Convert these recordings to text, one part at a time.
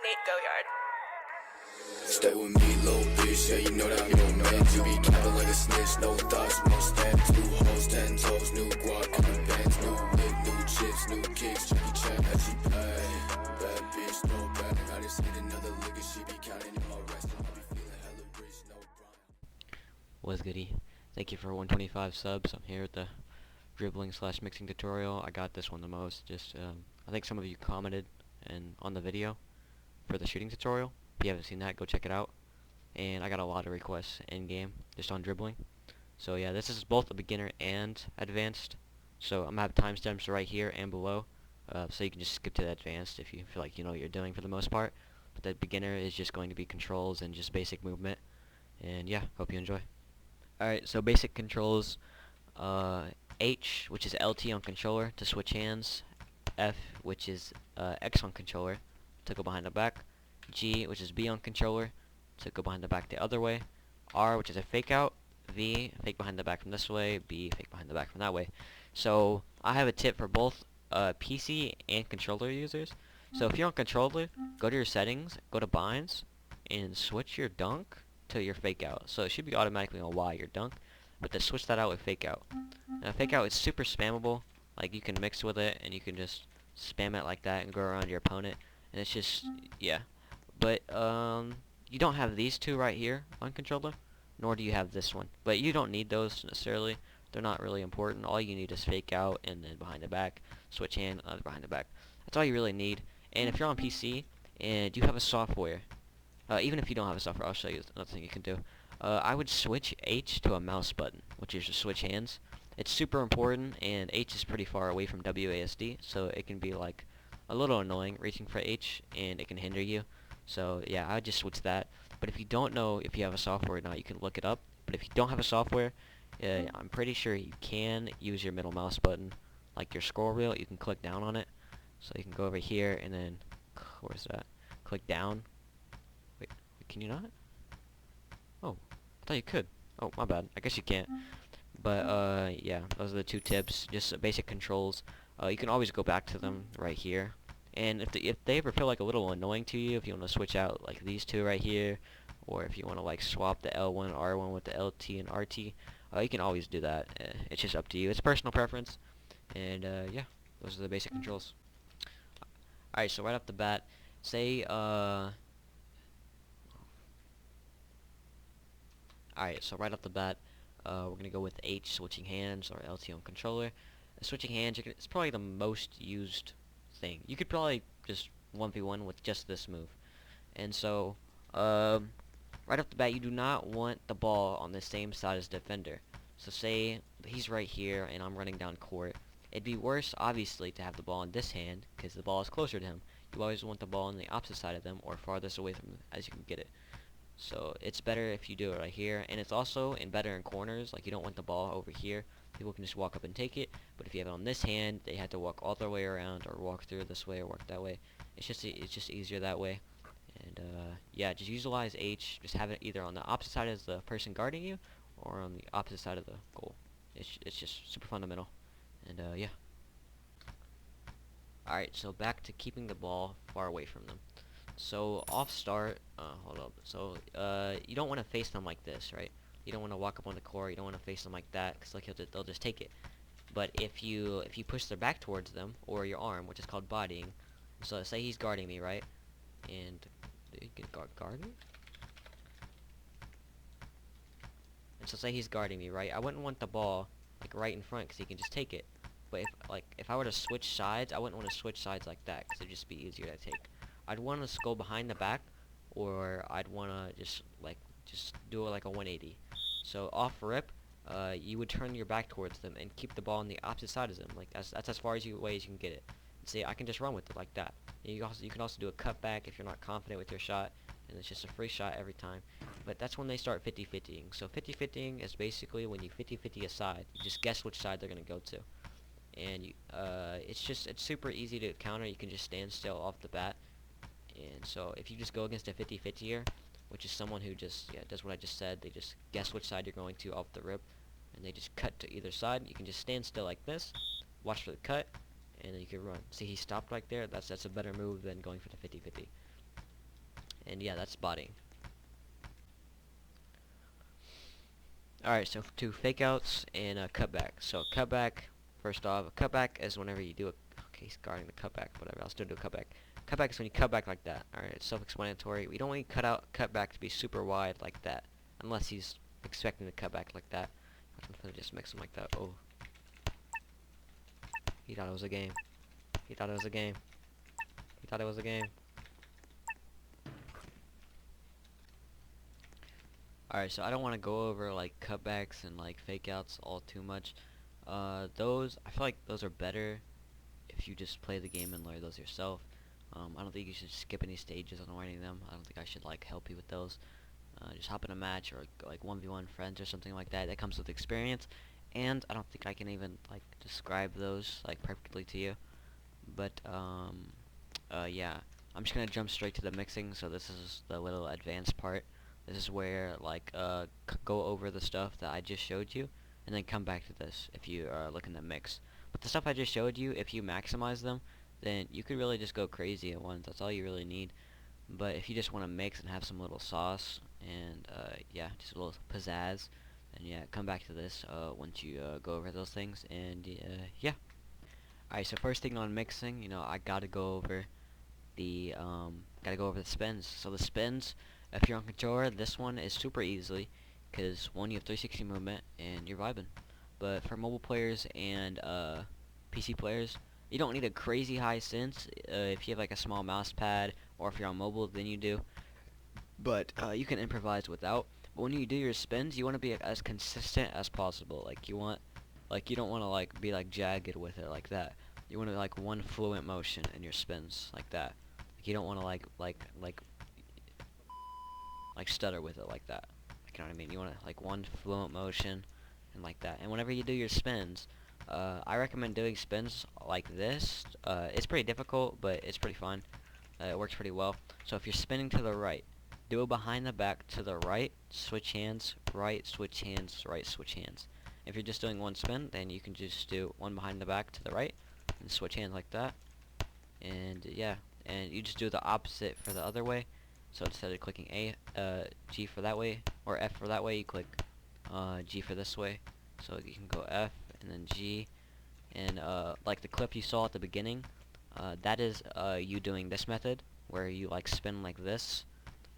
Nate Goyard. Stay with me, little bitch, yeah, you know that I'm your man. You be capping like a snitch, no thoughts, no stats. New hoes, 10 toes, new guac, new bands, new whip, new chips, new kicks. Jackie Chan, as she play. Bad bitch, no bad. I just hit another liquor, she be counting in my rest. I be feeling hella rich, no problem. What's goody? Thank you for 125 subs. I'm here with the dribbling / mixing tutorial. I got this one the most. I think some of you commented on the video for the shooting tutorial. If you haven't seen that, go check it out. And I got a lot of requests in game just on dribbling. So yeah, this is both a beginner and advanced. So I'm gonna have timestamps right here and below, so you can just skip to the advanced if you feel like you know what you're doing for the most part. But the beginner is just going to be controls and just basic movement. And yeah, hope you enjoy. Alright, so basic controls. H, which is LT on controller to switch hands. F, which is X on controller to go behind the back. G, which is B on controller to go behind the back the other way. R, which is a fake out. V, fake behind the back from this way. B, fake behind the back from that way. So I have a tip for both PC and controller users. So if you're on controller, go to your settings, go to binds, and switch your dunk to your fake out. So it should be automatically on Y, your dunk, but then switch that out with fake out. Now fake out is super spammable. Like you can mix with it and you can just spam it like that and go around your opponent, and it's just, yeah. But you don't have these two right here on controller, nor do you have this one. But you don't need those necessarily. They're not really important. All you need is fake out and then behind the back, switch hand, behind the back. That's all you really need. And if you're on PC and you have a software, even if you don't have a software, I'll show you another thing you can do. I would switch H to a mouse button, which is just switch hands. It's super important, and H is pretty far away from WASD, so it can be like a little annoying reaching for H, and it can hinder you. So yeah, I would just switch that. But if you don't know if you have a software or not, you can look it up. But if you don't have a software, I'm pretty sure you can use your middle mouse button, like your scroll wheel. You can click down on it, so you can go over here and then where's that? Click down. Wait, can you not? Oh, I thought you could. Oh, my bad. I guess you can't. But yeah, those are the two tips. Just basic controls. You can always go back to them right here. And if they ever feel like a little annoying to you, if you want to switch out like these two right here, or if you want to like swap the L1 R1 with the LT and RT, you can always do that. It's just up to you. It's personal preference. And yeah, those are the basic controls. Alright, so right off the bat, say alright, so right off the bat, we're gonna go with H, switching hands, or LT on controller. Switching hands, it's probably the most used thing. You could probably just 1v1 with just this move. And so, right off the bat, you do not want the ball on the same side as the defender. So say he's right here and I'm running down court. It'd be worse, obviously, to have the ball in this hand because the ball is closer to him. You always want the ball on the opposite side of them or farthest away from them as you can get it. So it's better if you do it right here, and it's also better in corners. Like you don't want the ball over here. People can just walk up and take it, but if you have it on this hand, they have to walk all the way around or walk through this way or walk that way. It's just easier that way. And yeah, just utilize H. Just have it either on the opposite side as the person guarding you or on the opposite side of the goal. It's just super fundamental. And yeah. Alright, so back to keeping the ball far away from them. So off start, hold up. So you don't want to face them like this, right? You don't want to walk up on the court. You don't want to face them like that, because like they'll just take it. But if you push their back towards them or your arm, which is called bodying. So say he's guarding me, right? And he can guard me. And so say he's guarding me, right? I wouldn't want the ball like right in front, because he can just take it. But if I were to switch sides, I wouldn't want to switch sides like that, because it'd just be easier to take. I'd want to go behind the back, or I'd want to just do it like a 180. So off rip, you would turn your back towards them and keep the ball on the opposite side of them. Like that's as far as you can get it. And see, I can just run with it like that. And you can also do a cutback if you're not confident with your shot, and it's just a free shot every time. But that's when they start 50-50ing. So 50-50ing is basically when you 50-50 a side. You just guess which side they're gonna go to. And it's super easy to counter. You can just stand still off the bat. And so if you just go against a 50-50er, which is someone who just does what I just said, they just guess which side you're going to off the rip, and they just cut to either side. You can just stand still like this, watch for the cut, and then you can run. See, he stopped right there. That's a better move than going for the 50-50. And yeah, that's body. Alright, so to fake outs and cutback. So cutback, first off, a cutback is whenever you do a, okay, he's guarding the cutback, whatever, I'll still do a cutback. Cutback is when you cut back like that. Alright, it's self-explanatory. We don't want to cut back to be super wide like that, unless he's expecting to cut back like that. I'm gonna just mix him like that. Oh, he thought it was a game. He thought it was a game. He thought it was a game. Alright, so I don't want to go over like cutbacks and like fake outs all too much. Those, I feel like those are better if you just play the game and learn those yourself. I don't think you should skip any stages on learning them. I don't think I should like help you with those. Just hop in a match or like 1v1 friends or something like that. That comes with experience, and I don't think I can even like describe those like perfectly to you. But yeah, I'm just gonna jump straight to the mixing. So this is the little advanced part. This is where like go over the stuff that I just showed you, and then come back to this if you are looking to mix. But the stuff I just showed you, if you maximize them, then you could really just go crazy at once. That's all you really need. But if you just want to mix and have some little sauce and yeah, just a little pizzazz, then yeah, come back to this once you go over those things. And yeah. Alright, so first thing on mixing, you know, I gotta go over the spins. So the spins, if you're on controller, this one is super easily, because one, you have 360 movement and you're vibing. But for mobile players and PC players, you don't need a crazy high sense. If you have like a small mouse pad, or if you're on mobile, then you do. But you can improvise without. But when you do your spins, you want to be as consistent as possible. Like you don't want to like be like jagged with it like that. You want to like one fluent motion in your spins like that. Like you don't want to like stutter with it like that. Like, you know what I mean? You want to like one fluent motion and like that. And whenever you do your spins, I recommend doing spins like this. It's pretty difficult, but it's pretty fun. It works pretty well. So if you're spinning to the right, do it behind the back to the right, switch hands, right, switch hands, right, switch hands. If you're just doing one spin, then you can just do one behind the back to the right, and switch hands like that. And yeah, and you just do the opposite for the other way. So instead of clicking G for that way, or F for that way, you click G for this way. So you can go F and then G, and like the clip you saw at the beginning, that is you doing this method where you like spin like this.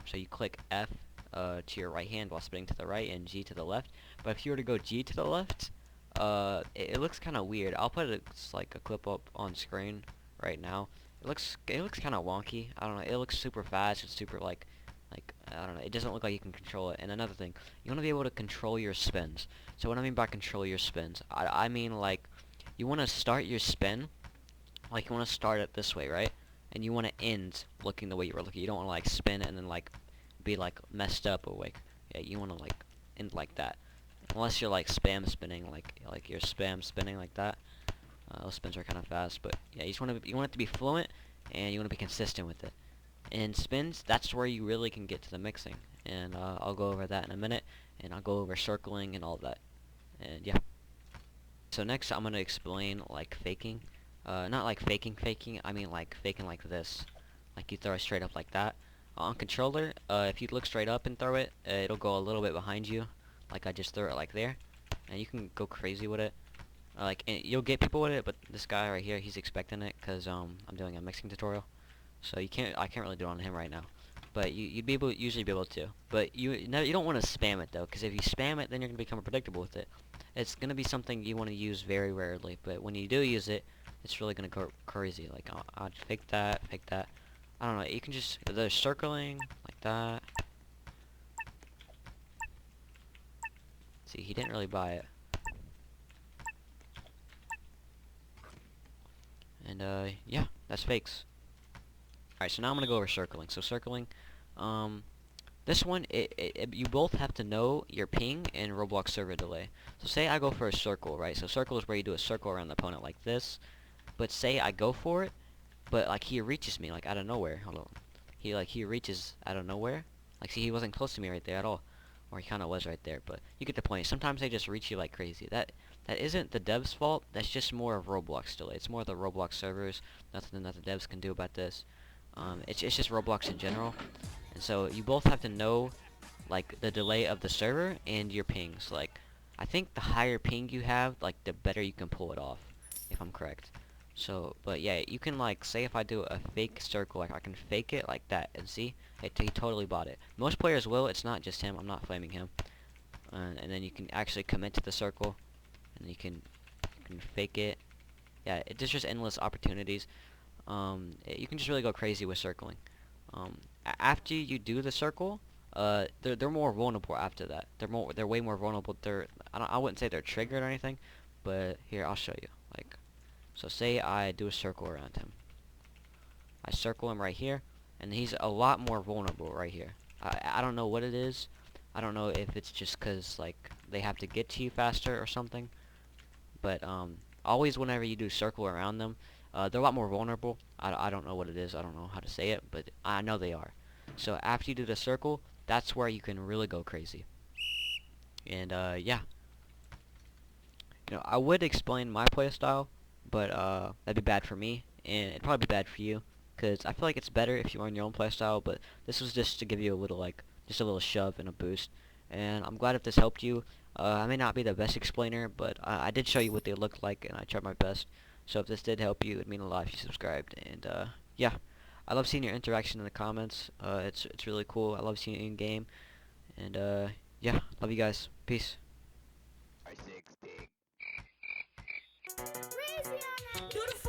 So you click F to your right hand while spinning to the right, and G to the left. But if you were to go G to the left, it looks kind of weird. I'll put like a clip up on screen right now. It looks kind of wonky. I don't know. It looks super fast. It's super like I don't know. It doesn't look like you can control it. And another thing, you want to be able to control your spins. So what I mean by control your spins, I mean like you want to start your spin, like you want to start it this way, right? And you want to end looking the way you were looking. You don't want to like spin and then like be like messed up or like, yeah, you want to like end like that. Unless you're like spam spinning, like you're spam spinning like that. Those spins are kind of fast, but yeah, you want it to be fluent, and you want to be consistent with it. And spins, that's where you really can get to the mixing, and I'll go over that in a minute, and I'll go over circling and all that, and yeah. So next, I'm gonna explain like faking, not like faking, I mean like faking like this, like you throw it straight up like that. On controller, if you look straight up and throw it, it'll go a little bit behind you, like I just threw it like there, and you can go crazy with it. Like, and you'll get people with it, but this guy right here, he's expecting it, cause I'm doing a mixing tutorial, so I can't really do it on him right now. But you'd be able, usually be able to. But you don't want to spam it though, cause if you spam it, then you're gonna become predictable with it. It's gonna be something you want to use very rarely, but when you do use it, it's really gonna go crazy. Like I'll fake that. I don't know. You can just the circling like that. See, he didn't really buy it. And yeah, that's fakes. Alright, so now I'm gonna go over circling. So circling, this one, you both have to know your ping and Roblox server delay. So say I go for a circle, right? So circle is where you do a circle around the opponent like this. But say I go for it, but like he reaches me like out of nowhere. Hold on. He reaches out of nowhere. Like see, he wasn't close to me right there at all. Or he kind of was right there, but you get the point. Sometimes they just reach you like crazy. That isn't the devs' fault. That's just more of Roblox delay. It's more the Roblox servers. Nothing that the devs can do about this. It's just Roblox in general. So you both have to know like the delay of the server and your pings. Like I think the higher ping you have, like the better you can pull it off, if I'm correct. So, but yeah, you can like say if I do a fake circle, like I can fake it like that, and see, he totally bought it. Most players will. It's not just him. I'm not flaming him. And then you can actually commit to the circle, and you can fake it. Yeah, there's just endless opportunities. You can just really go crazy with circling. After you do the circle, they're more vulnerable after that. They're way more vulnerable. I wouldn't say they're triggered or anything, but here I'll show you. Like, so say I do a circle around him. I circle him right here, and he's a lot more vulnerable right here. I don't know what it is. I don't know if it's just 'cause like they have to get to you faster or something. But always whenever you do circle around them, they're a lot more vulnerable. I don't know what it is. I don't know how to say it, but I know they are. So after you do the circle, that's where you can really go crazy. And yeah, I would explain my play style, but that'd be bad for me, and it'd probably be bad for you, because I feel like it's better if you learn your own play style. But this was just to give you a little just a little shove and a boost. And I'm glad if this helped you. I may not be the best explainer, but I did show you what they look like, and I tried my best. So if this did help you, it'd mean a lot if you subscribed. And yeah, I love seeing your interaction in the comments. It's really cool. I love seeing it in game. And yeah, love you guys. Peace. Do the